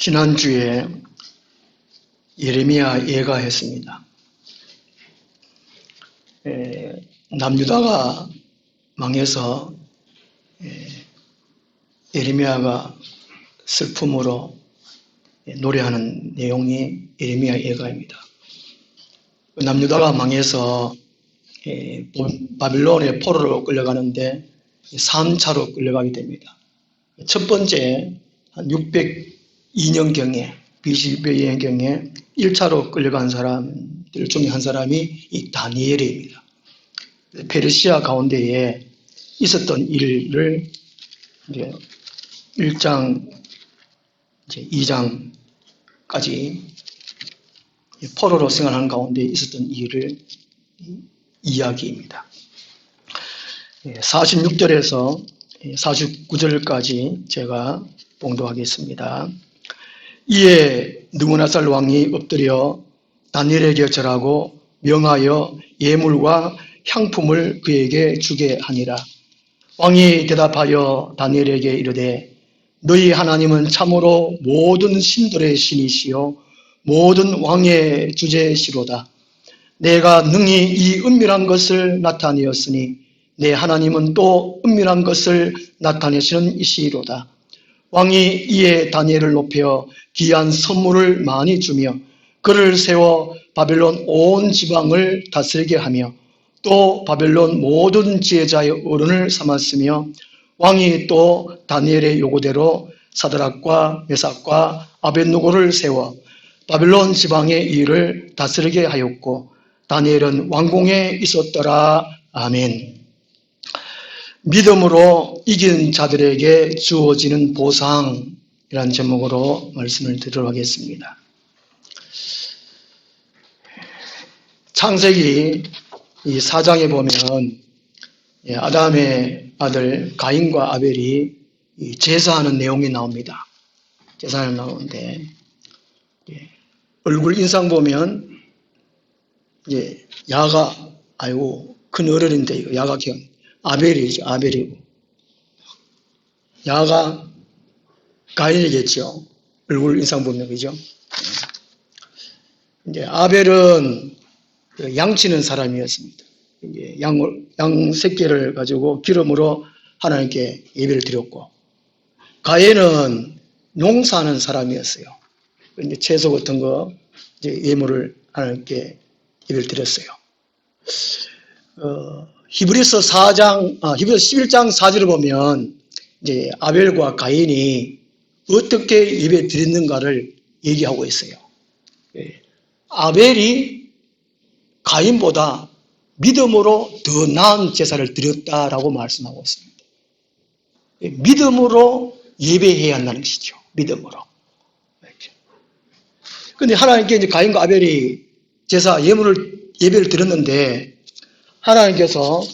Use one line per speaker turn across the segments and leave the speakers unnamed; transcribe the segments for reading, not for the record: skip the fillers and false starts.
지난주에 예레미야 예가했습니다. 남유다가 망해서 예레미야가 슬픔으로 노래하는 내용이 예레미야 예가입니다. 남유다가 망해서 바빌론의 포로로 끌려가는데 3차로 끌려가게 됩니다. 첫 번째 한 602년경에 BC 602년경에 1차로 끌려간 사람들 중에 한 사람이 이 다니엘입니다. 페르시아 가운데에 있었던 일을 이제 1장, 이제 2장까지 포로로 생활하는 가운데 있었던 일을 이야기입니다. 46절에서 49절까지 제가 봉독하겠습니다. 이에 느부갓네살 왕이 엎드려 다니엘에게 절하고 명하여 예물과 향품을 그에게 주게 하니라. 왕이 대답하여 다니엘에게 이르되 너희 하나님은 참으로 모든 신들의 신이시요 모든 왕의 주제시로다. 내가 능히 이 은밀한 것을 나타내었으니 내 하나님은 또 은밀한 것을 나타내시는 이시로다. 왕이 이에 다니엘을 높여 귀한 선물을 많이 주며 그를 세워 바벨론 온 지방을 다스리게 하며 또 바벨론 모든 지혜자의 어른을 삼았으며 왕이 또 다니엘의 요구대로 사드락과 메삭과 아벳느고를 세워 바벨론 지방의 일을 다스리게 하였고 다니엘은 왕궁에 있었더라. 아멘. 믿음으로 이긴 자들에게 주어지는 보상이라는 제목으로 말씀을 드리도록 하겠습니다. 창세기 이 4장에 보면 아담의 아들 가인과 아벨이 제사하는 내용이 나옵니다. 제사하는 나오는데 얼굴 인상 보면 야가 아이고 큰 어른인데 이거 야가 기억 아벨이죠. 아벨이고 야가 가인이겠죠. 얼굴 인상 보면 그죠. 이제 아벨은 양치는 사람이었습니다. 양 새끼를 가지고 기름으로 하나님께 예배를 드렸고 가인은 농사하는 사람이었어요. 이제 채소 같은 거 이제 예물을 하나님께 예배를 드렸어요. 히브리서 11장 4절을 보면 이제 아벨과 가인이 어떻게 예배 드렸는가를 얘기하고 있어요. 아벨이 가인보다 믿음으로 더 나은 제사를 드렸다라고 말씀하고 있습니다. 믿음으로 예배해야 한다는 것이죠. 믿음으로. 그런데 하나님께 이제 가인과 아벨이 제사 예배를 드렸는데 하나님께서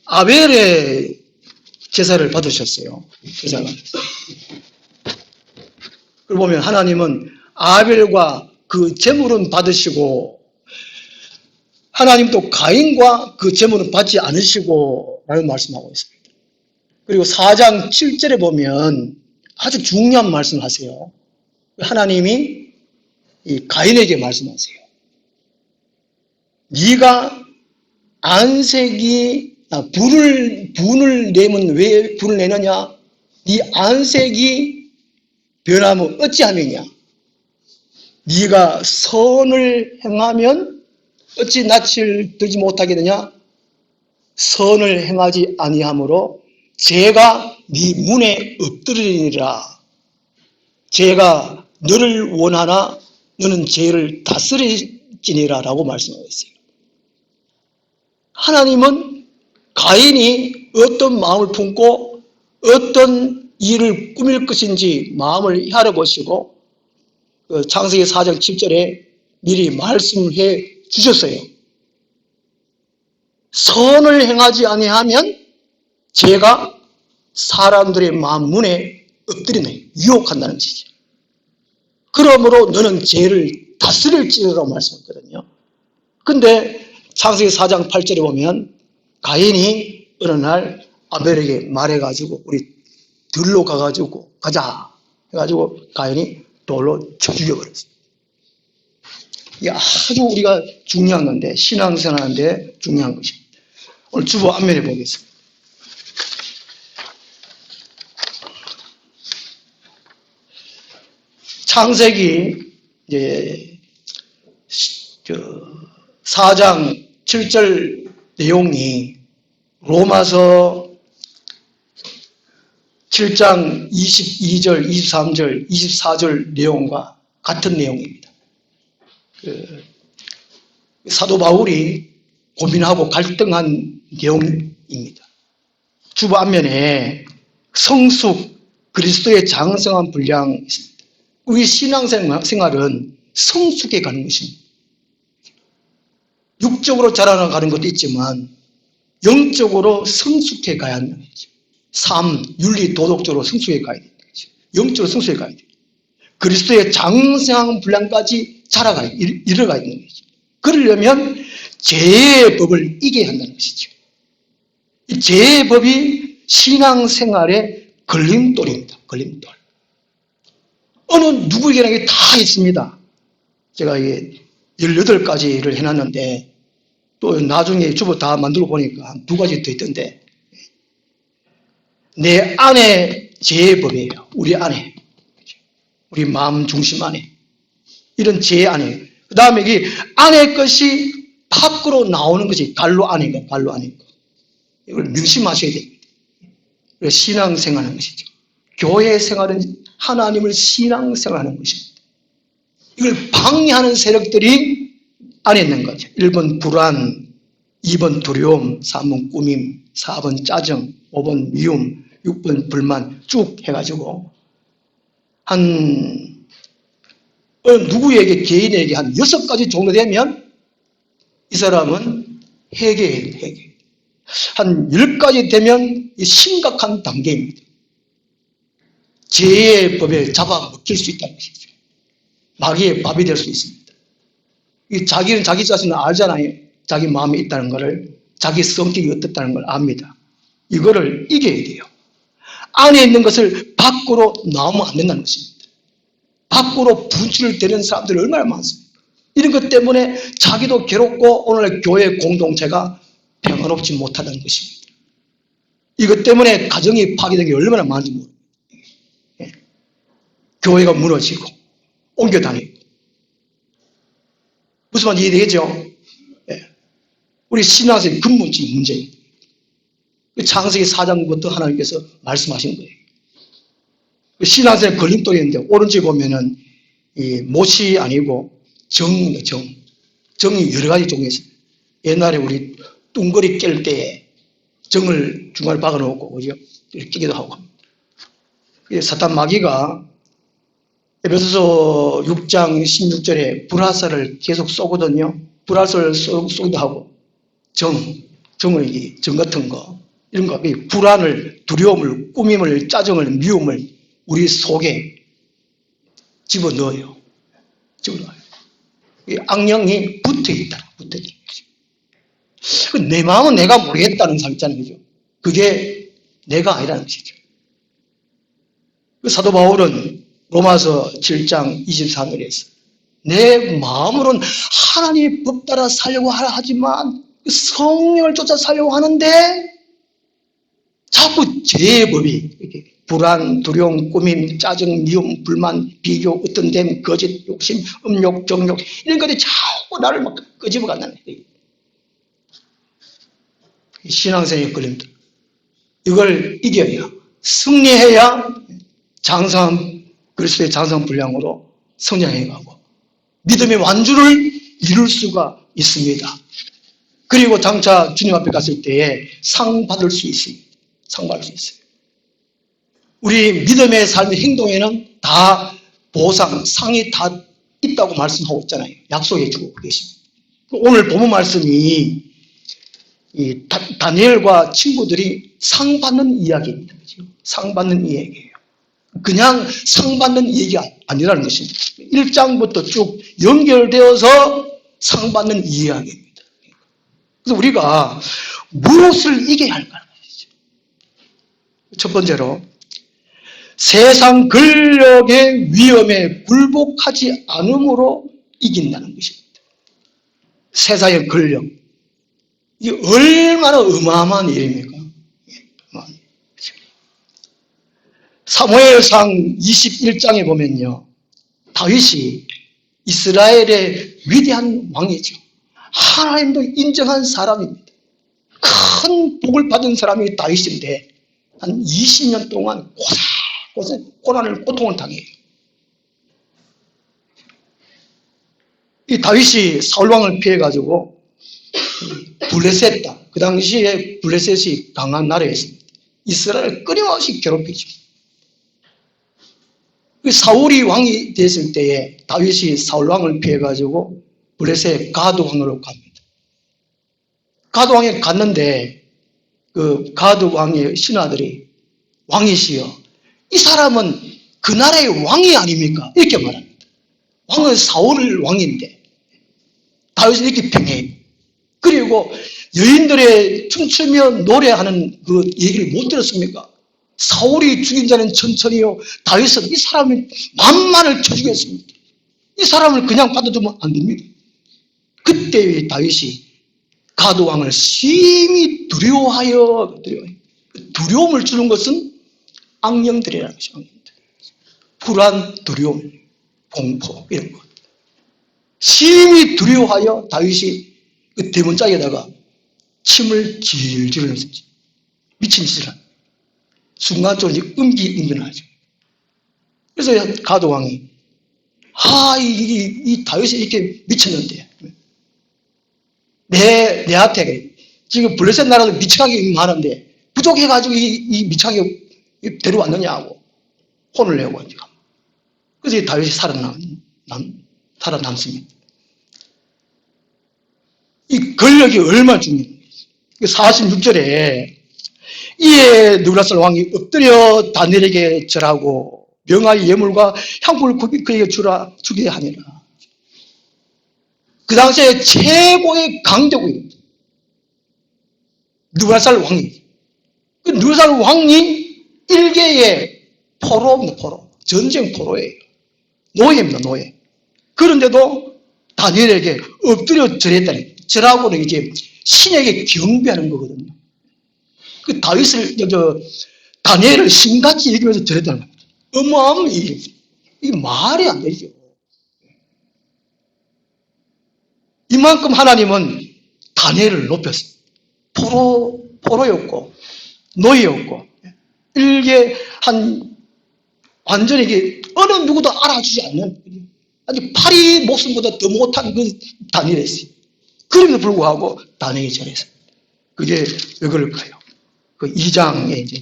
아벨의 제사를 받으셨어요. 제사가. 그걸 보면 하나님은 아벨과 그 제물은 받으시고 하나님도 가인과 그 제물은 받지 않으시고 라는 말씀하고 있습니다. 그리고 4장 7절에 보면 아주 중요한 말씀을 하세요. 하나님이 이 가인에게 말씀하세요. 네가 안색이 분을 내면 왜 분을 내느냐? 네 안색이 변하면 어찌하느냐? 네가 선을 행하면 어찌 낯을 들지 못하겠느냐? 선을 행하지 아니하므로 죄가 네 문에 엎드리리라. 죄가 너를 원하나 너는 죄를 다스리지니라 라고 말씀하고 있어요. 하나님은 가인이 어떤 마음을 품고 어떤 일을 꾸밀 것인지 마음을 헤아려보시고 창세기 4장 7절에 미리 말씀을 해 주셨어요. 선을 행하지 아니하면 죄가 사람들의 마음 문에 엎드리네 유혹한다는 것이죠. 그러므로 너는 죄를 다스릴지라고 말씀했거든요. 근데 창세기 4장 8절에 보면 가인이 어느 날 아벨에게 말해가지고 우리 들로 가가지고 가자 해가지고 가인이 돌로 쳐 죽여버렸어요. 이게 아주 우리가 중요한 건데, 신앙생활하는데 중요한 것입니다. 오늘 주보 앞면에 보겠습니다. 창세기 이제 4장 7절 내용이 로마서 7장 22절, 23절, 24절 내용과 같은 내용입니다. 사도 바울이 고민하고 갈등한 내용입니다. 주보 앞면에 성숙, 그리스도의 장성한 분량이 있습니다. 우리 신앙생활은 성숙해 가는 것입니다. 육적으로 자라나가는 것도 있지만 영적으로 성숙해 가야 한다는 거죠. 삶, 윤리, 도덕적으로 성숙해 가야 된다는 거죠. 영적으로 성숙해 가야 돼요. 그리스도의 장성한 분량까지 이뤄가야 되는 거죠. 그러려면 죄의 법을 이겨야 한다는 것이죠. 이 죄의 법이 신앙생활의 걸림돌입니다. 걸림돌. 어느 누구에게나 이게 다 있습니다. 제가 이게 18가지를 해놨는데 또 나중에 주보 다 만들고 보니까 한 2가지 더 있던데, 내 안에 죄의 법이에요. 우리 안에, 우리 마음 중심 안에 이런 죄 안에, 그 다음에 이 안의 것이 밖으로 나오는 것이 갈로 안인 거, 갈로 안인 거. 이걸 명심하셔야 됩니다. 신앙생활하는 것이죠. 교회 생활은 하나님을 신앙생활하는 것입니다. 이걸 방해하는 세력들이 안에 있는 거죠. 1번 불안, 2번 두려움, 3번 꾸밈, 4번 짜증, 5번 미움, 6번 불만 쭉 해가지고 누구에게 개인에게 한 6가지 정도 되면 이 사람은 회개해야 돼요. 회개. 한 10가지 되면 심각한 단계입니다. 죄의 법에 잡아먹힐 수 있다는 것이죠. 마귀의 밥이 될 수 있습니다. 자기는 자기 자신을 알잖아요. 자기 마음에 있다는 것을, 자기 성격이 어떻다는 걸 압니다. 이거를 이겨야 돼요. 안에 있는 것을 밖으로 나오면 안 된다는 것입니다. 밖으로 분출을 되는 사람들이 얼마나 많습니까? 이런 것 때문에 자기도 괴롭고 오늘 교회 공동체가 평안롭지 못하다는 것입니다. 이것 때문에 가정이 파괴된 게 얼마나 많은지 모릅니다. 교회가 무너지고 옮겨 다니고. 무슨 말인지 이해되겠죠? 우리 신앙생활의 근본적인 문제입니다. 창세기 4장부터 하나님께서 말씀하신 거예요. 신앙생활 걸림돌이 있는데 오른쪽에 보면은 이 못이 아니고 정이에요. 정이 여러 가지 종류가 있어요. 옛날에 우리 뚱거리 깰 때에 정을 중간에 박아놓고 그죠? 이렇게 끼기도 하고. 사탄 마귀가 에베소서 6장 16절에 불화살을 계속 쏘거든요. 불화살을 쏘기도 하고 정을 정 같은 거 이런 거 불안을, 두려움을, 꾸밈을, 짜증을, 미움을 우리 속에 집어넣어요. 악령이 붙어있다. 내 마음은 내가 모르겠다는 사람 있잖아요. 그죠? 그게 내가 아니라는 것이죠. 사도 바울은 로마서 7장 23절에서 내 마음으로는 하나님의 법 따라 살려고 하지만 성령을 쫓아 살려고 하는데 자꾸 죄의 법이 이렇게 불안, 두려움, 꾸밈, 짜증, 미움, 불만, 비교, 어떤됨, 거짓, 욕심, 음욕, 정욕 이런 것들이 자꾸 나를 막 끄집어 간다는 거예요. 신앙생활의 걸림돌. 이걸 이겨야, 승리해야 장성한 그리스도의 장성한 분량으로 성장해 가고 믿음의 완주를 이룰 수가 있습니다. 그리고 장차 주님 앞에 갔을 때에 상 받을 수 있습니다. 상 받을 수 있어요. 우리 믿음의 삶의 행동에는 다 보상, 상이 다 있다고 말씀하고 있잖아요. 약속해 주고 계십니다. 오늘 본문 말씀이 이 다니엘과 친구들이 상 받는 이야기입니다. 상 받는 이야기예요. 그냥 상 받는 얘기가 아니라는 것입니다. 1장부터 쭉 연결되어서 상 받는 이야기입니다. 그래서 우리가 무엇을 이겨야 할까요? 첫 번째로 세상 권력의 위험에 굴복하지 않음으로 이긴다는 것입니다. 세상의 권력. 이게 얼마나 어마어마한 일입니까? 사무엘상 21장에 보면요, 다윗이 이스라엘의 위대한 왕이죠. 하나님도 인정한 사람입니다. 큰 복을 받은 사람이 다윗인데 한 20년 동안 고난을 고통을 당해요. 이 다윗이 사울왕을 피해가지고 블레셋 땅, 그 당시에 블레셋이 강한 나라였습니다. 이스라엘을 끊임없이 괴롭히죠. 사울이 왕이 됐을 때에 다윗이 사울왕을 피해가지고 블레셋 가드왕으로 갑니다. 가드왕에 갔는데 그 가드왕의 신하들이 왕이시여, 이 사람은 그 나라의 왕이 아닙니까? 이렇게 말합니다. 왕은 사울 왕인데 다윗은 이렇게 평해요. 그리고 여인들의 춤추며 노래하는 그 얘기를 못 들었습니까? 사울이 죽인 자는 천천히요, 다윗은 이 사람이 만만을 쳐주겠습니다. 이 사람을 그냥 받아두면 안 됩니다. 그때 다윗이 가드왕을 심히 두려워하여, 두려움을 주는 것은 악령들이라는 것입니다. 불안, 두려움, 공포 이런 것. 심히 두려워하여 다윗이 그 대문짝에다가 침을 질질 흘렸습니다. 미친 짓을 합니다. 순간적으로 음기응변하죠. 그래서 가드왕이 이 다윗이 이렇게 미쳤는데 내한테 지금 블레셋 나라도 미치하게 많은데 부족해가지고 이 미치하게 데려왔느냐고 혼을 내고 이제. 그래서 다윗이 살아남습니다. 이 권력이 얼마나 중요해요. 46절에 이에 느부갓네살 왕이 엎드려 다니엘에게 절하고 명화의 예물과 향품을 그에게 주게 하니라. 그 당시에 최고의 강대국입니다. 느부갓네살 왕이. 그 느부갓네살 왕이 일개의 포로, 전쟁 포로예요. 노예입니다, 노예. 그런데도 다니엘에게 엎드려 절했다니. 절하고는 이제 신에게 경배하는 거거든요. 그 다니엘을 신같이 여기면서 절했다는 겁니다. 어마어마한 일이에요. 이게 말이 안 되죠. 이만큼 하나님은 다니엘을 높였어요. 포로였고, 노예였고, 완전히 이게 어느 누구도 알아주지 않는, 아주 파리 목숨보다 더 못한 그 다니엘이었어요. 그럼에도 불구하고 다니엘이 절했어요. 그게 왜 그럴까요? 그 2장에 이제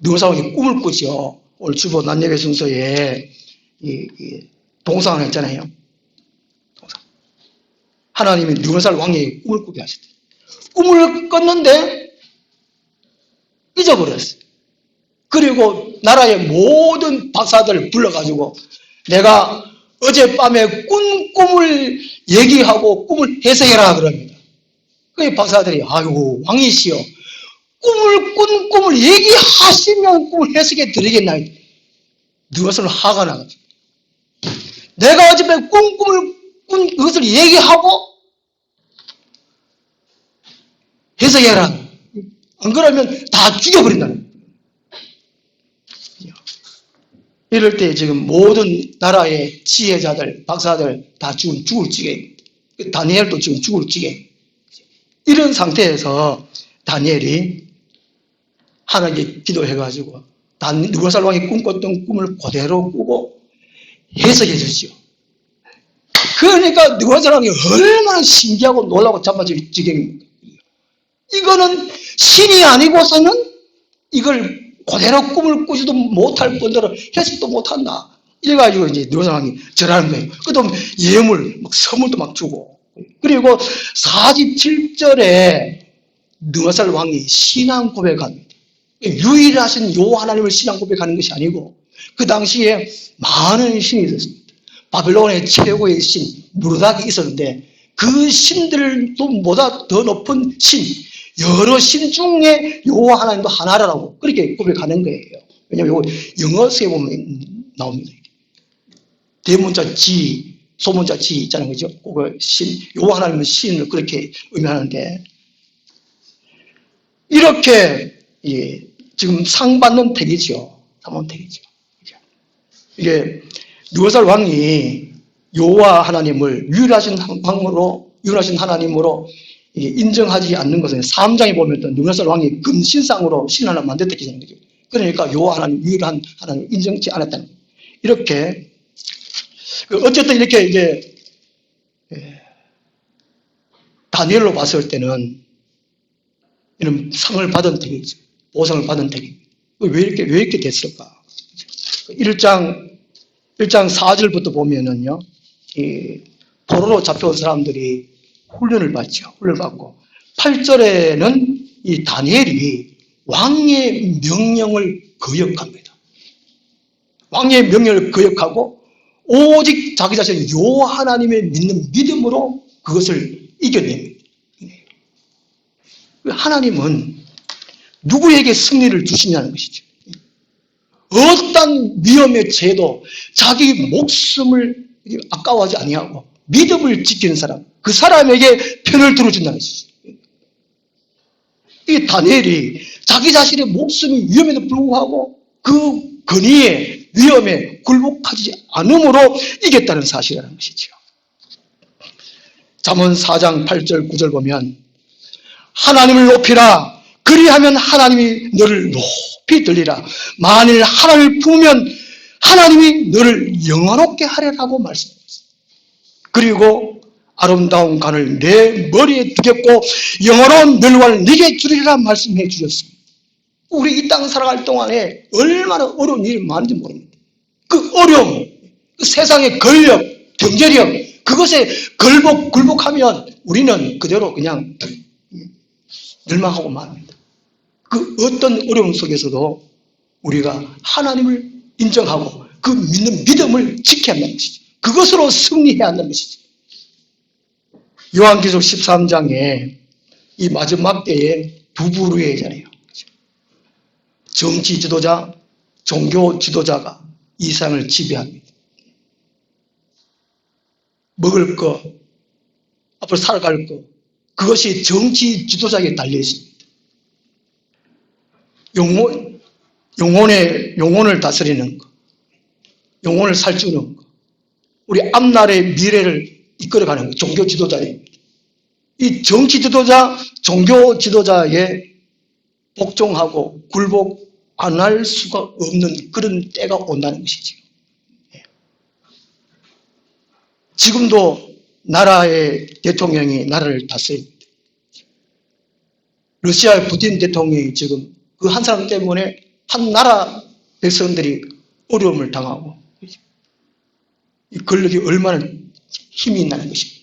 느부갓네살 왕이 꿈을 꾸죠. 오늘 주보 난예배 순서에 동상을 했잖아요. 하나님이 느부갓네살 왕에게 꿈을 꾸게 하셨대요. 꿈을 꿨는데 잊어버렸어요. 그리고 나라의 모든 박사들을 불러가지고 내가 어젯밤에 꾼 꿈을 얘기하고 꿈을 해석해라 그럽니다. 그 박사들이 아이고 왕이시여, 꾼 꿈을 얘기하시면 꿈을 해석해 드리겠나요? 느부갓네살 화가 나가지고 내가 어젯밤에 꾼 그것을 얘기하고 해석해라. 안 그러면 다 죽여버린다는 거예요. 이럴 때 지금 모든 나라의 지혜자들, 박사들 다 죽을 지경, 다니엘도 지금 죽을 지경. 이런 상태에서 다니엘이 하나님께 기도해가지고 느부갓네살 왕이 꿈꿨던 꿈을 그대로 꾸고 해석해 주시오. 그러니까 느부갓네살 왕이 얼마나 신기하고 놀라고 자빠질 지경입니까? 이거는 신이 아니고서는 이걸 그대로 꿈을 꾸지도 못할 뿐더러 해석도 못한다. 이래가지고 이제 느부갓네살 왕이 절하는 거예요. 그다음 예물, 선물도 막 주고. 그리고 47절에 느부갓네살 왕이 신앙 고백합니다. 유일하신 요 하나님을 신앙 고백하는 것이 아니고 그 당시에 많은 신이 있었습니다. 바벨론의 최고의 신 무르닥이 있었는데 그 신들보다 더 높은 신, 여러 신 중에 요 하나님도 하나라고 그렇게 고백하는 거예요. 왜냐면 이거 영어서에 보면 나옵니다. 대문자 지, 소문자 지 있잖아요. 그죠? 그거 요 하나님은 신을 그렇게 의미하는데, 이렇게, 예, 지금 상 받는 택이죠. 상받는 택이죠. 이게, 느부갓네살 왕이 여호와 하나님을 유일하신 왕으로, 유일하신 하나님으로 인정하지 않는 것은 3장에 보면 느부갓네살 왕이 금신상으로 신 하나 만들었기 때문에, 그러니까 여호와 하나님, 유일한 하나님 인정치 않았다는 거예요. 이렇게, 어쨌든 이렇게 이제, 다니엘로 봤을 때는 이런 상을 받은 택이죠. 보상을 받은 택입니다. 왜 이렇게 됐을까? 1장 4절부터 보면은요, 이 포로로 잡혀온 사람들이 훈련을 받죠. 훈련을 받고, 8절에는 이 다니엘이 왕의 명령을 거역합니다. 왕의 명령을 거역하고, 오직 자기 자신 여호와 하나님의 믿는 믿음으로 그것을 이겨냅니다. 하나님은 누구에게 승리를 주시냐는 것이죠. 어떤 위험에 처해도 자기 목숨을 아까워하지 아니하고 믿음을 지키는 사람, 그 사람에게 편을 들어준다는 것이죠. 이 다니엘이 자기 자신의 목숨이 위험에도 불구하고 그 근위의 위험에 굴복하지 않음으로 이겼다는 사실이라는 것이죠. 잠언 4장 8절 9절 보면 하나님을 높이라, 그리하면 하나님이 너를 높이 들리라. 만일 하나님을 품으면 하나님이 너를 영화롭게 하리라고 말씀했습니다. 그리고 아름다운 간을 내 머리에 두겠고 영화로운 멸관을 네게 주리라 말씀해 주셨습니다. 우리 이 땅 살아갈 동안에 얼마나 어려운 일이 많은지 모릅니다. 그 어려움, 그 세상의 권력, 경제력, 그것에 굴복하면 우리는 그대로 그냥 멸망하고 맙니다. 그 어떤 어려움 속에서도 우리가 하나님을 인정하고 그 믿는 믿음을 지켜야 한다는 것이죠. 그것으로 승리해야 한다는 것이죠. 요한계시록 13장에 이 마지막 때에 두 부류의 자예요. 정치 지도자, 종교 지도자가 이 세상을 지배합니다. 먹을 것, 앞으로 살아갈 것, 그것이 정치 지도자에게 달려 있습니다. 영혼을 다스리는 것, 영혼을 살찌우는 것, 우리 앞날의 미래를 이끌어가는 것, 종교 지도자입니다. 이 정치 지도자, 종교 지도자에 복종하고 굴복 안 할 수가 없는 그런 때가 온다는 것이죠. 지금도 나라의 대통령이 나라를 다스립니다. 러시아의 푸틴 대통령이 지금 그 한 사람 때문에 한 나라 백성들이 어려움을 당하고, 이 권력이 얼마나 힘이 있다는 것입니다.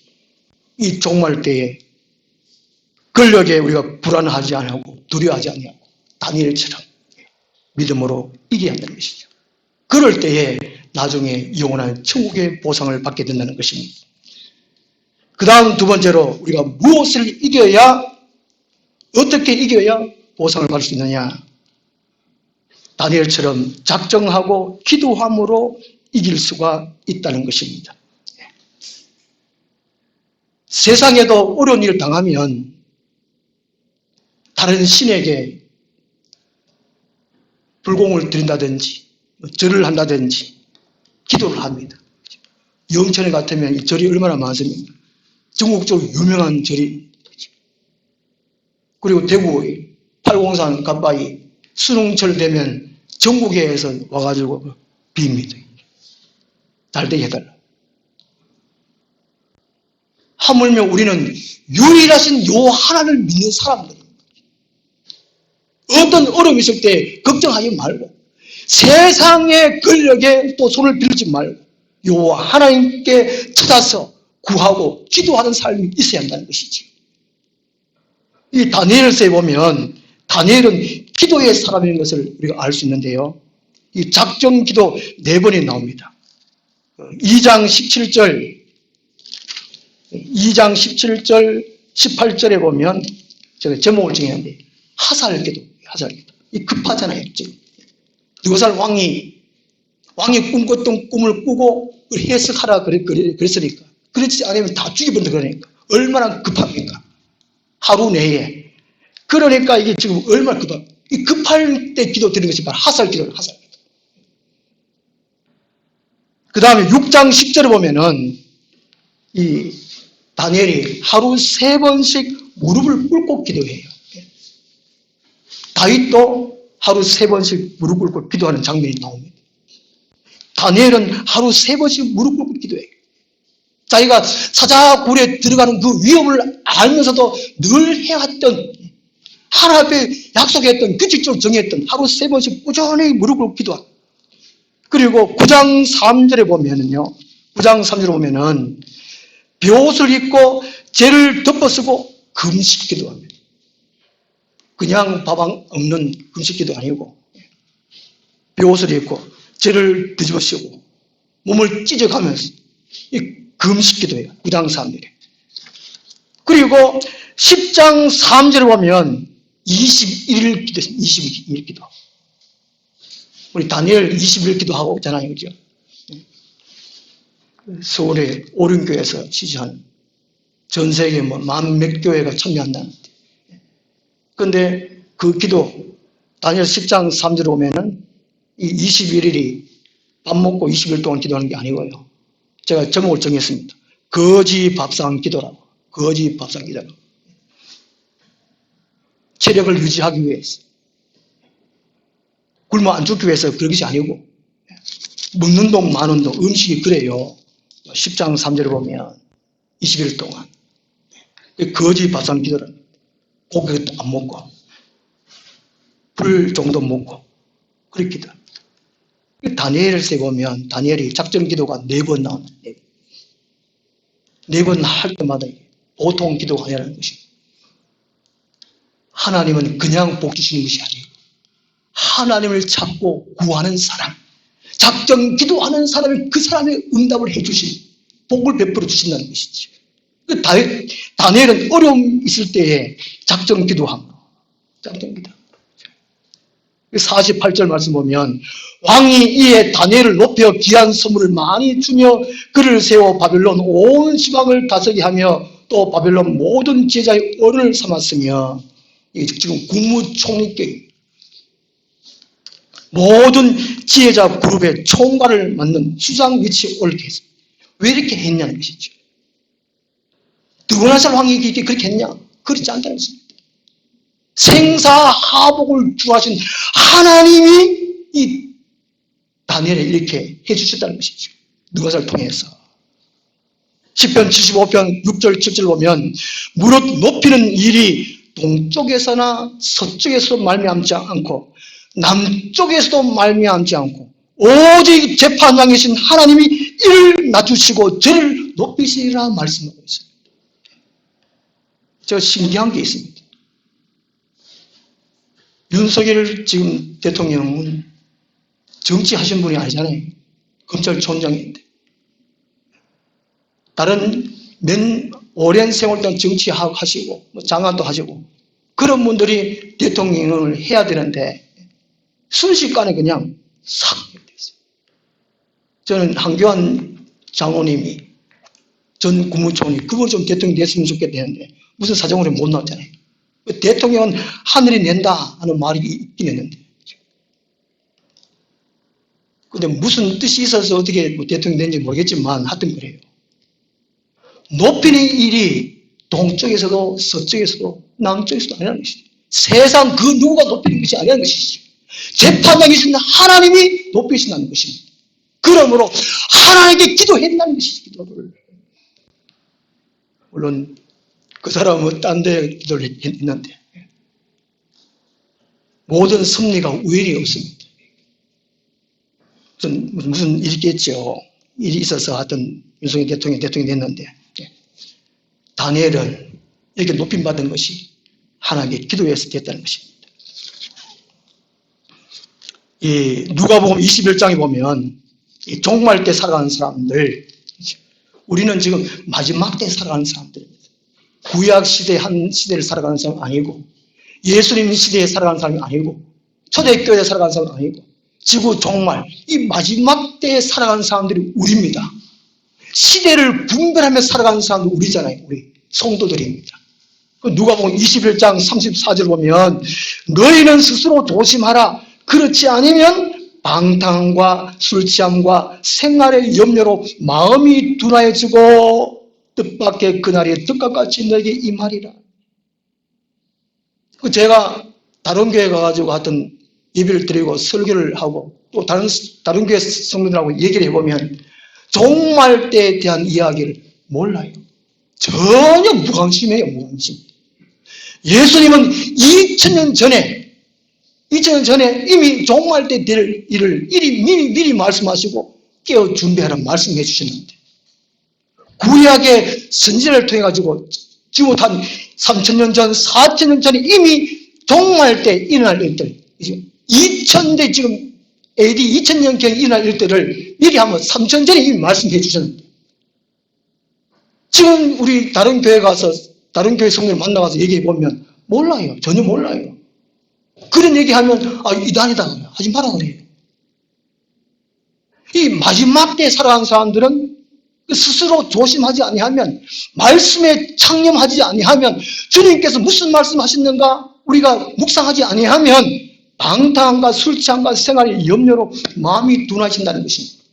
이 종말 때에 권력에 우리가 불안하지 않고 두려워하지 않고 다니엘처럼 믿음으로 이겨야 한다는 것이죠. 그럴 때에 나중에 영원한 천국의 보상을 받게 된다는 것입니다. 그 다음 두 번째로 우리가 무엇을 이겨야, 어떻게 이겨야 보상을 받을 수 있느냐. 다니엘처럼 작정하고 기도함으로 이길 수가 있다는 것입니다. 세상에도 어려운 일을 당하면 다른 신에게 불공을 드린다든지 절을 한다든지 기도를 합니다. 영천에 같으면 이 절이 얼마나 많습니까? 전국적으로 유명한 절이. 그리고 대구 803 가까이 수능철 되면 전국에서 와가지고 빕니다. 잘 되게 해달라. 하물며 우리는 유일하신 요 하나님을 믿는 사람들입니다. 어떤 어려움이 있을 때 걱정하지 말고 세상의 권력에 또 손을 빌지 말고 요 하나님께 찾아서 구하고 기도하는 삶이 있어야 한다는 것이죠. 이 다니엘서에 보면 다니엘은 기도의 사람인 것을 우리가 알 수 있는데요. 이 작정 기도 4번이 나옵니다. 2장 17절 18절에 보면 제가 제목을 정했는데 하살기도. 이 급하잖아요. 지금 느와살 왕이 꿈꿨던 꿈을 꾸고 해석하라 그랬으니까. 그렇지 않으면 다 죽여버린다 그러니까. 얼마나 급합니까? 하루 내에. 그러니까 이게 지금 얼마나 급합니까? 이 급할 때 기도 드리는 것이 바로 하살 기도예요. 하살 기도. 그 다음에 6장 10절에 보면은 이 다니엘이 하루 3번씩 무릎을 꿇고 기도해요. 다윗도 하루 3번씩 무릎 꿇고 기도하는 장면이 나옵니다. 다니엘은 하루 3번씩 무릎 꿇고 기도해요. 자기가 사자굴에 들어가는 그 위험을 알면서도 늘 해왔던, 하나님 앞에 약속했던, 규칙적으로 정했던 하루 3번씩 꾸준히 무릎 꿇고 기도하고. 그리고 9장 3절에 보면은요, 9장 3절에 보면은 벼옷을 입고 죄를 덮어쓰고 금식 기도합니다. 그냥 밥안 없는 금식 기도 아니고, 벼옷을 입고 죄를 뒤집어쓰고 몸을 찢어가면서 이 금식 기도예요. 9장 3절에. 그리고 10장 3절에 보면 21일 기도했습니다. 21일 기도. 우리 다니엘 21일 기도하고 있잖아요. 그죠? 서울의 오륜교에서 지지하는 전 세계 만 몇 교회가 참여한다는데. 그런데 그 기도, 다니엘 10장 3절에 보면은 이 21일이 밥 먹고 20일 동안 기도하는 게 아니고요. 제가 제목을 정했습니다. 거지 밥상 기도라고. 거지 밥상 기도라고. 체력을 유지하기 위해서. 굶어 안 죽기 위해서 그런 것이 아니고, 먹는 돈 많은 돈, 음식이 그래요. 10장 3절에 보면 20일 동안. 거지 밥상 기도라고. 고기도 안 먹고, 불 정도 먹고, 그렇게 기도. 다니엘에 보면 다니엘이 작전 기도가 4번 나오는데 4번 할 때마다 보통 기도가 아니라는 것입니다. 하나님은 그냥 복 주시는 것이 아니에요. 하나님을 찾고 구하는 사람, 작전 기도하는 사람이 그 사람의 응답을 해주신 복을 베풀어 주신다는 것이죠. 다니엘은 어려움 있을 때에 작전 기도함. 작전 기도. 48절 말씀 보면 왕이 이에 다니엘을 높여 귀한 선물을 많이 주며 그를 세워 바벨론 온 지방을 다스리게 하며 또 바벨론 모든 제자의 어른을 삼았으며, 이게 지금 국무총리께 모든 지혜자 그룹의 총괄을 맡는 수장 위치에 올게 했습니다. 왜 이렇게 했냐는 것이죠. 느부갓네살 왕이 그렇게 했냐? 그렇지 않다는 것입니다. 생사하복을 주하신 하나님이 이 다니엘에 이렇게 해주셨다는 것이죠. 느부갓네살을 통해서. 시편 75편 6절 7절 보면 무릇 높이는 일이 동쪽에서나 서쪽에서도 말미암지 않고 남쪽에서도 말미암지 않고 오직 재판장이신 하나님이 이를 낮추시고 저를 높이시리라 말씀하고 있습니다. 저 신기한 게 있습니다. 윤석열 지금 대통령은 정치하신 분이 아니잖아요. 검찰총장인데. 다른 오랜 세월 동안 정치하시고 장관도 하시고 그런 분들이 대통령을 해야 되는데 순식간에 그냥 싹 됐어요. 저는 한교안 장로님이 전 국무총리 그분 좀 대통령이 됐으면 좋겠다는데 무슨 사정으로 못 나왔잖아요. 대통령은 하늘이 낸다 하는 말이 있긴 했는데 근데 무슨 뜻이 있어서 어떻게 대통령이 된지 모르겠지만 하여튼 그래요. 높이는 일이 동쪽에서도 서쪽에서도 남쪽에서도 아니라는 것이죠. 세상 그 누구가 높이는 것이 아니라는 것이죠. 재판장이신 하나님이 높이신다는 것입니다. 그러므로 하나님께 기도했다는 것이죠. 기도를. 물론 그 사람은 딴 데 기도를 했는데 모든 섭리가 우연이 없습니다. 무슨 일이 있겠죠. 일이 있어서 하여튼 윤석열 대통령이 됐는데 다니엘은 이렇게 높임받은 것이 하나님께 기도해서 됐다는 것입니다. 이 누가복음 21장에 보면 이 종말 때 살아가는 사람들, 우리는 지금 마지막 때 살아가는 사람들입니다. 구약 시대 한 시대를 살아가는 사람 아니고 예수님 시대에 살아가는 사람이 아니고 초대교회에 살아가는 사람이 아니고 지구 종말, 이 마지막 때에 살아가는 사람들이 우리입니다. 시대를 분별하며 살아가는 사람도 우리잖아요. 우리 성도들입니다. 누가복음 21장 34절 보면 너희는 스스로 조심하라. 그렇지 않으면 방탕함과 술취함과 생활의 염려로 마음이 둔하여지고 뜻밖의 그날이 뜻과 같이 너에게 임하리라. 제가 다른 교회 가가지고 하여튼 예배를 드리고 설교를 하고 또 다른 교회 성도들하고 얘기를 해보면 종말 때에 대한 이야기를 몰라요. 전혀 무관심해요. 무관심. 예수님은 2000년 전에 이미 종말 때 될 일을 미리 말씀하시고 깨어 준비하라고 말씀해 주셨는데 구약의 선지자를 통해 가지고 지금 한 3000년 전, 4000년 전에 이미 종말 때 일어날 일들 2000대 지금 AD 2000년경에 일어날 일들을 미리 한번 3000년 전에 이미 말씀해 주셨는데 지금 우리 다른 교회 가서 다른 교회 성도를 만나가서 얘기해 보면 몰라요. 전혀 몰라요. 그런 얘기하면 이단이다 그래요. 하지 마라 그래요. 이 마지막 때에 살아가는 사람들은 스스로 조심하지 아니하면 말씀에 창념하지 아니하면 주님께서 무슨 말씀하셨는가 우리가 묵상하지 아니하면 방탕함과 술취함과 생활의 염려로 마음이 둔해진다는 것입니다.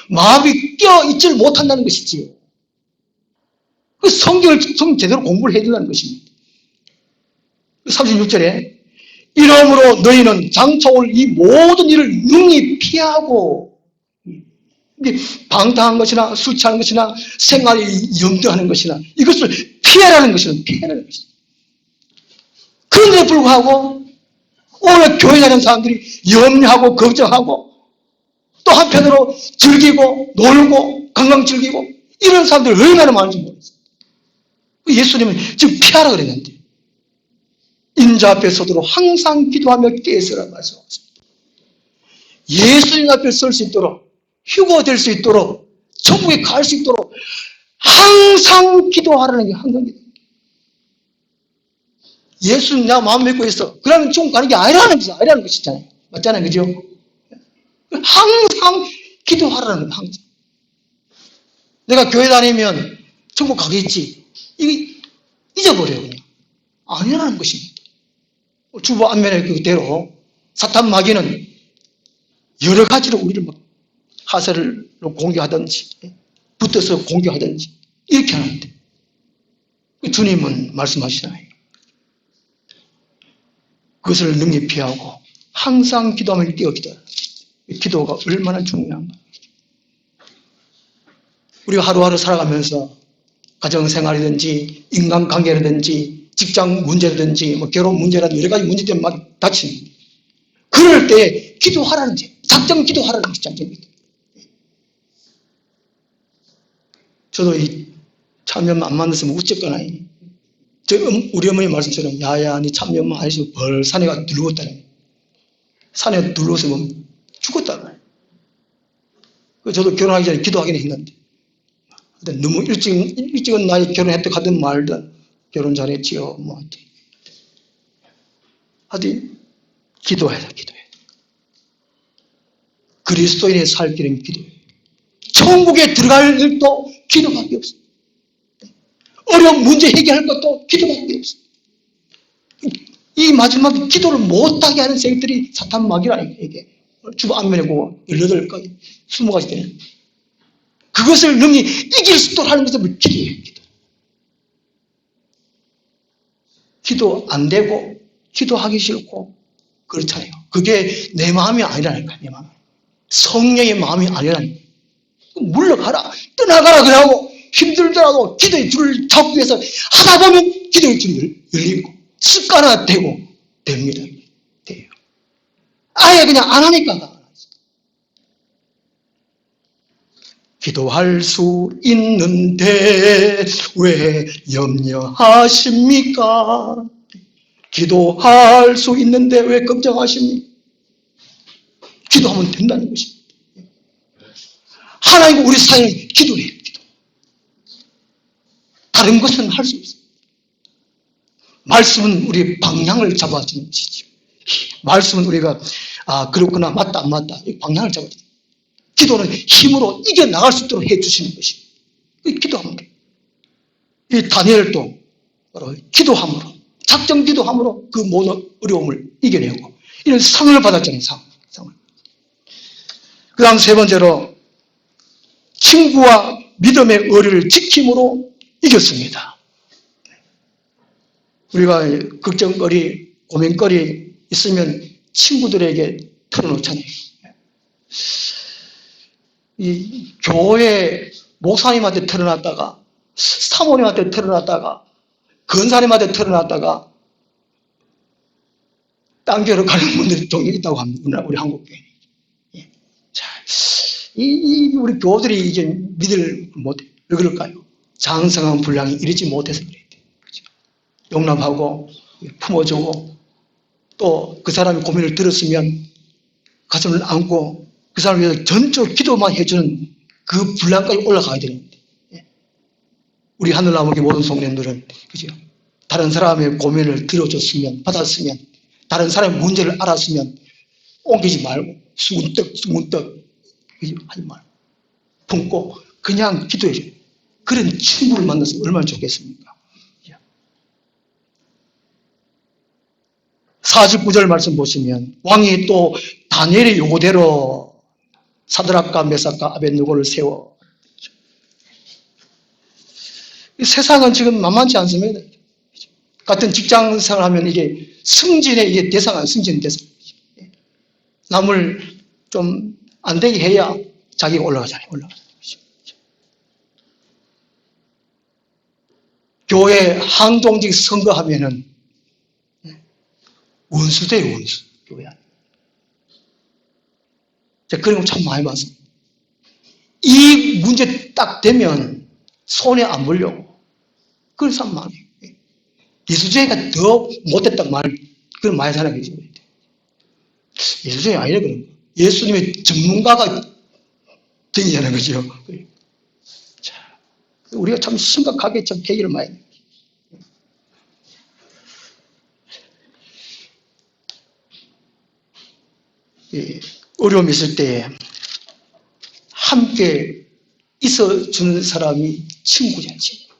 마음이 껴있질 못한다는 것이지요. 성경을 제대로 공부를 해야 된다는 것입니다. 36절에 이러므로 너희는 장차 올 이 모든 일을 능히 피하고 방탕한 것이나 술 취하는 것이나 생활에 염려하는 것이나 이것을 피하라는 것이는 피하라는 것입니다. 그런데 불구하고 오늘 교회 다니는 사람들이 염려하고 걱정하고 또 한편으로 즐기고 놀고 관광 즐기고 이런 사람들이 얼마나 많은지 모르겠어요. 예수님은 지금 피하라 그랬는데 인자 앞에 서도록 항상 기도하며 깨어서라 말씀하셨습니다. 예수님 앞에 설 수 있도록 휴거 될 수 있도록 천국에 갈 수 있도록 항상 기도하라는 게 항상 기도. 예수님 나 마음 믿고 있어. 그러면 천국 가는 게 아니라는 것이잖아요. 맞잖아요. 그죠? 항상 기도하라는 거예요. 항상. 내가 교회 다니면 천국 가겠지. 이거 잊어버려요. 그냥. 아니라는 것입니다. 주보 안면의 그대로 사탄 마귀는 여러 가지로 우리를 막 하세로 공격하든지 붙어서 공격하든지 이렇게 하는데 주님은 말씀하시잖아요. 그것을 능히 피하고 항상 기도하면 뛰어 기도하라. 기도가 얼마나 중요한가. 우리가 하루하루 살아가면서 가정생활이든지 인간관계라든지 직장 문제라든지 결혼 문제라든지 여러 가지 문제 때문에 막 다치는 그럴 때 기도하라는 거죠. 작정 기도하라는 거죠. 작정 기도. 저도 이 참여만 안 만났으면 어쨌거나 우리 어머니 말씀처럼 야야 니 참여만 안 해서 벌 산에가 늙었다는 산에 늙었으면 죽었다는 저도 결혼하기 전에 기도하긴 했는데 너무 일찍은 나이 결혼했다 하든 말든 결혼 잘했지요. 하여튼 기도해야 돼. 그리스도인의 살 길은 기도예요. 천국에 들어갈 일도 기도밖에 없어요. 어려운 문제 해결할 것도 기도밖에 없어요. 이 마지막 기도를 못하게 하는 세력들이 사탄 마귀라니까 이게. 주보 앞면에 보고 18가지, 20가지 되는. 그것을 능히 이길 수 있도록 하는 것을 기도해요. 기도 안 되고 기도하기 싫고 그렇잖아요. 그게 내 마음이 아니라니까. 내 마음. 성령의 마음이 아니라니까. 물러가라. 떠나가라. 그러고 힘들더라도 기도의 줄을 잡기 위해서 하다 보면 기도의 줄이 열리고 습관화되고 됩니다. 돼요. 아예 그냥 안 하니까. 기도할 수 있는데 왜 염려하십니까? 기도할 수 있는데 왜 걱정하십니까? 기도하면 된다는 것입니다. 하나님과 우리 사이는 기도해요. 기도. 다른 것은 할 수 없어요. 말씀은 우리의 방향을 잡아주는 것이죠. 말씀은 우리가 아, 그렇구나. 맞다, 안 맞다. 이 방향을 잡아야 돼. 기도는 힘으로 이겨나갈 수 있도록 해주시는 것이. 기도하면 돼. 이 다니엘도 바로 기도함으로, 작정 기도함으로 그 모든 어려움을 이겨내고, 이런 상을 받았잖아요, 상을. 그 다음 세 번째로, 친구와 믿음의 의리를 지킴으로 이겼습니다. 우리가 걱정거리, 고민거리 있으면 친구들에게 털어놓잖아요. 이 교회 목사님한테 털어놨다가, 사모님한테 털어놨다가, 근사님한테 털어놨다가, 딴 교회로 가는 분들이 종종 있다고 합니다. 우리 한국교회. 자, 우리 교우들이 이제 믿을 못해. 왜 그럴까요? 장성한 분량이 이르지 못해서 그래요. 그렇죠? 용납하고, 품어주고, 또 그 사람이 고민을 들었으면 가슴을 안고 그 사람을 위해서 전적으로 기도만 해주는 그 분량까지 올라가야 되는데, 우리 하늘나무의 모든 성도님들은, 그죠? 다른 사람의 고민을 들어줬으면, 받았으면, 다른 사람의 문제를 알았으면, 옮기지 말고, 수문떡, 그죠? 하지 말고, 품고, 그냥 기도해줘요. 그런 친구를 만나서 얼마나 좋겠습니까? 49절 말씀 보시면, 왕이 또 다니엘의 요구대로 사드락과 메삭과 아벳느고를 세워. 세상은 지금 만만치 않습니다. 같은 직장 생활하면 이게 승진의 이게 대상은 승진 대상. 남을 좀 안 되게 해야 자기가 올라가잖아요. 교회 항동직 선거하면은 원수돼요, 원수. 교회 안에. 제가 그런 거 참 많이 봤습니다. 이 문제 딱 되면 손에 안 보려고. 그런 사람 많아요. 예수쟁이가 더 못됐다고 그런 많이 사람이 계십니다. 예수쟁이 아니라 그런 거. 예수님의 전문가가 되냐는 거죠. 자, 우리가 참 심각하게 참 해결을 많이 해요. 어려움이 있을 때 함께 있어주는 사람이 친구잖아요. 친구.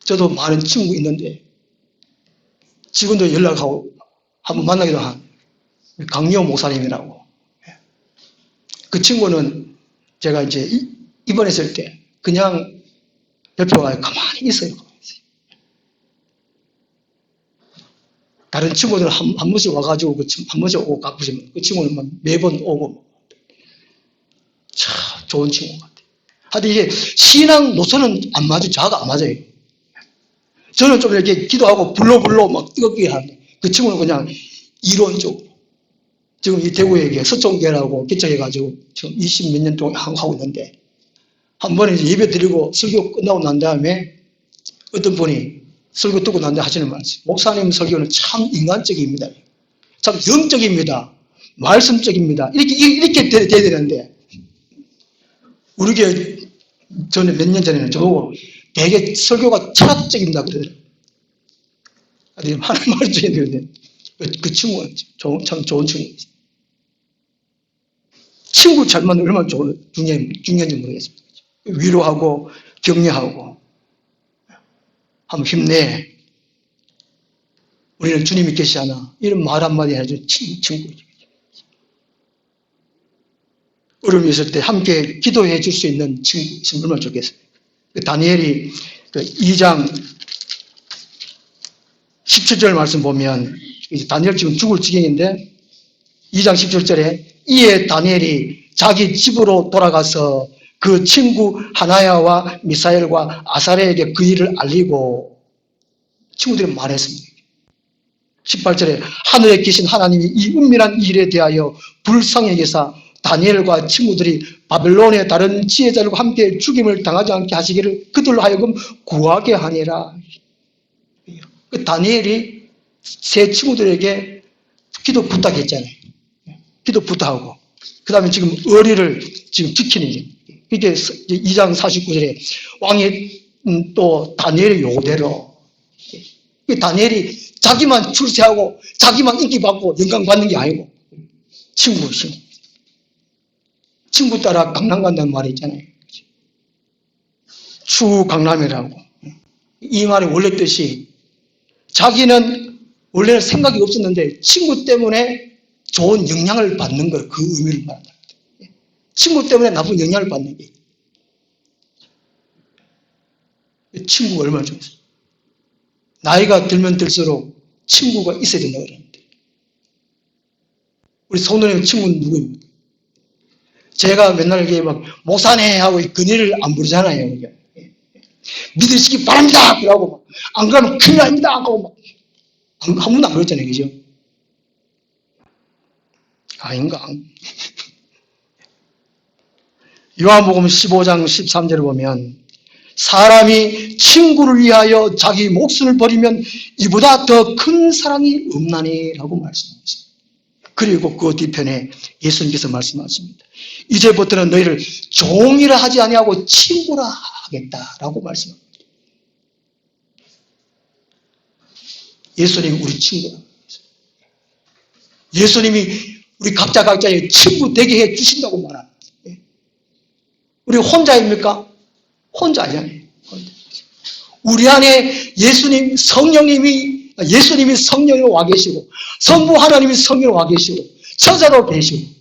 저도 많은 친구 있는데 지금도 연락하고 한번 만나기도 한 강리호 목사님이라고. 그 친구는 제가 이제 입원했을 때 그냥 대표가 가만히 있어요. 다른 친구들은 한 번씩 와가지고 한 번씩 오고 가보시면 그 친구는 매번 오고 참 좋은 친구 같아요. 하여튼 이게 신앙 노선은 안 맞아요. 저하고 안 맞아요. 저는 좀 이렇게 기도하고 불러 막 뜨겁게 하는데 그 친구는 그냥 이론적으로. 지금 이 대구에 서총계라고 개척해가지고 지금 20몇 년 동안 하고 있는데 한 번에 이제 예배 드리고 설교 끝나고 난 다음에 어떤 분이 설교 듣고 난 다음에 하시는 말씀. 목사님 설교는 참 인간적입니다. 참 영적입니다. 말씀적입니다. 이렇게 돼야 되는데 우리 교회 전에 몇 년 전에는 저보고 되게 설교가 철학적입니다. 그러더라고요. 하나님 말씀에 되는데 그 친구가 참 좋은 친구입니다. 친구 잘 만나면 얼마나 중요한지 모르겠습니다. 위로하고 격려하고 한번 힘내. 우리는 주님이 계시잖아. 이런 말 한마디 해준 친구죠. 어려움이 있을 때 함께 기도해 줄 수 있는 친구 있으면 얼마나 좋겠습니까? 다니엘이 2장 17절 말씀 보면 다니엘 지금 죽을 지경인데 2장 17절에 이에 다니엘이 자기 집으로 돌아가서 그 친구 하나야와 미사엘과 아사랴에게 그 일을 알리고 친구들이 말했습니다. 18절에 하늘에 계신 하나님이 이 은밀한 일에 대하여 불쌍히 여기사 다니엘과 친구들이 바벨론의 다른 지혜자들과 함께 죽임을 당하지 않게 하시기를 그들로 하여금 구하게 하니라. 다니엘이 세 친구들에게 기도 부탁했잖아요. 기도 부탁하고 그 다음에 지금 의리를 지금 지키는 게 이게 2장 49절에 왕이 또 다니엘의 요구대로 다니엘이 자기만 출세하고 자기만 인기 받고 영광 받는 게 아니고 친구. 친구 따라 강남 간다는 말이 있잖아요. 추 강남이라고. 이 말의 원래 뜻이 자기는 원래는 생각이 없었는데 친구 때문에 좋은 영향을 받는 걸 그 의미를 말한다. 친구 때문에 나쁜 영향을 받는 게. 친구가 얼마나 좋겠어요. 나이가 들면 들수록 친구가 있어야 된다고 그러는데. 우리 성도님 친구는 누구입니까? 제가 맨날 이게 막 목사네 하고 그네를 안 부르잖아요. 믿으시기 바랍니다. 그러고 안 그러면 큰일 납니다. 하고 막 한 번도 안 그랬잖아요. 그죠? 아닌가? 요한복음 15장 13절을 보면 사람이 친구를 위하여 자기 목숨을 버리면 이보다 더 큰 사랑이 없나니 라고 말씀하셨습니다. 그리고 그 뒤편에 예수님께서 말씀하십니다. 이제부터는 너희를 종이라 하지 아니하고 친구라 하겠다라고 말씀합니다. 예수님이 우리 친구라. 예수님이 우리 각자의 친구 되게 해 주신다고 말합니다. 우리 혼자입니까? 혼자 아니잖아요. 우리 안에 예수님이 성령이 와 계시고 성부 하나님이 성령이 와 계시고 천사도 계시고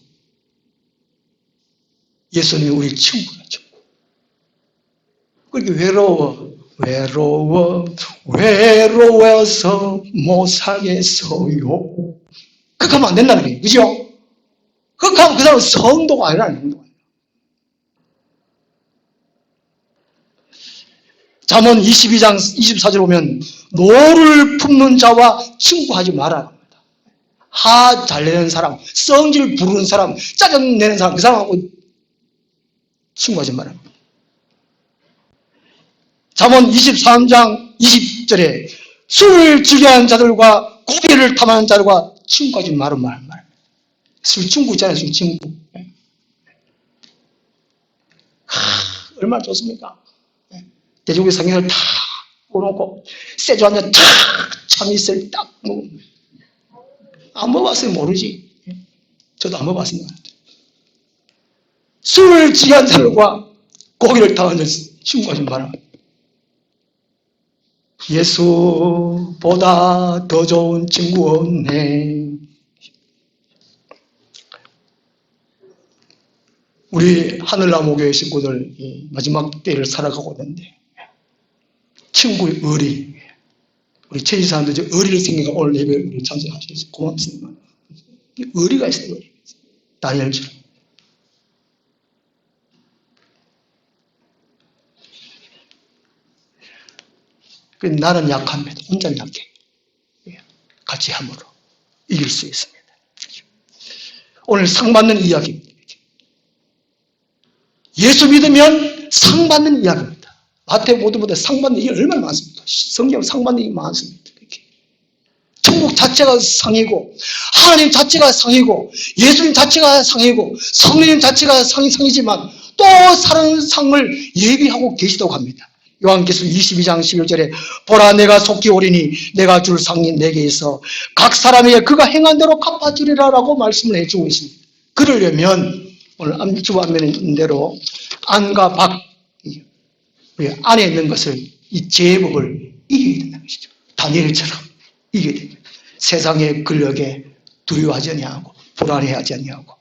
예수님이 우리 친구죠. 그렇게 외로워서 못 살겠어요. 그렇게 하면 안 된다는 거예요. 그죠? 그렇게 하면 그 사람은 성도가 아니라는 거예요. 잠언 22장 24절 보면 노를 품는 자와 친구하지 말아야 합니다. 하 잘내는 사람, 성질 부르는 사람, 짜증내는 사람, 그 사람하고 친구하지 말아야 합니다. 잠언 23장 20절에 술을 즐겨하는 자들과 고비를 탐하는 자들과 친구하지 말은 말. 술 친구 있잖아요. 술 친구. 얼마나 좋습니까? 돼지고기 삼겹살 탁 구워놓고 세주 한잔 탁 참이슬 딱 먹으면 안 먹어봤으면 모르지. 저도 안 먹어봤습니다. 술을 취한 사람과 고기를 탐하는 친구하지 마라. 예수보다 더 좋은 친구 없네. 우리 하늘나무교회 식구들 마지막 때를 살아가고 있는데 친구의 의리, 우리 최지사님도 의리를 생기가 오늘 예배를 참석하셔서 고맙습니다. 의리가 있어요. 다니엘처럼. 나는 약합니다. 혼자는 약해. 같이 함으로 이길 수 있습니다. 오늘 상 받는 이야기입니다. 예수 믿으면 상 받는 이야기입니다. 마태복음보다 상 받는 이야기 얼마나 많습니까? 성경 상 받는 이야기 많습니다. 천국 자체가 상이고 하나님 자체가 상이고 예수님 자체가 상이고 성령 자체가 상이지만 또 다른 상을 예비하고 계시다고 합니다. 요한계시록 22장 11절에 보라 내가 속히 오리니 내가 줄 상이 내게 있어 각 사람에게 그가 행한 대로 갚아주리라 라고 말씀을 해주고 있습니다. 그러려면 오늘 주보 안면에 있는 대로 안과 밖 우리 안에 있는 것을 이 제법을 이겨야 된다는 것이죠. 다니엘처럼 이겨야 됩니다. 세상의 근력에 두려워하지 아니하고 불안해하지 아니하고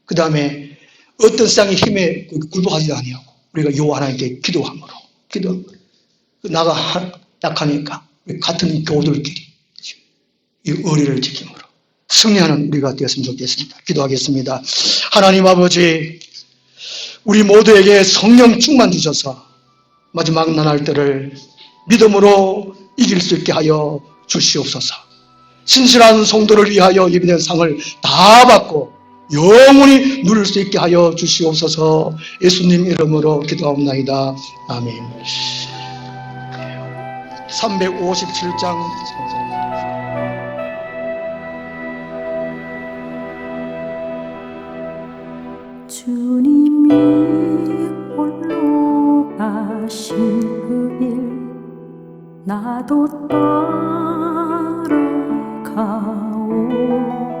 그 다음에 어떤 세상의 힘에 굴복하지 아니하고 우리가 요 하나님께 기도함으로 나가 약하니까 우리 같은 교우들끼리 이 의리를 지킴으로 승리하는 우리가 되었으면 좋겠습니다. 기도하겠습니다. 하나님 아버지 우리 모두에게 성령 충만 주셔서 마지막 나날 때를 믿음으로 이길 수 있게 하여 주시옵소서. 신실한 성도를 위하여 예비된 상을 다 받고 영원히 누릴 수 있게 하여 주시옵소서. 예수님 이름으로 기도하옵나이다. 아멘. 357장
주님이 홀로 가신 그 길 나도 따라 하오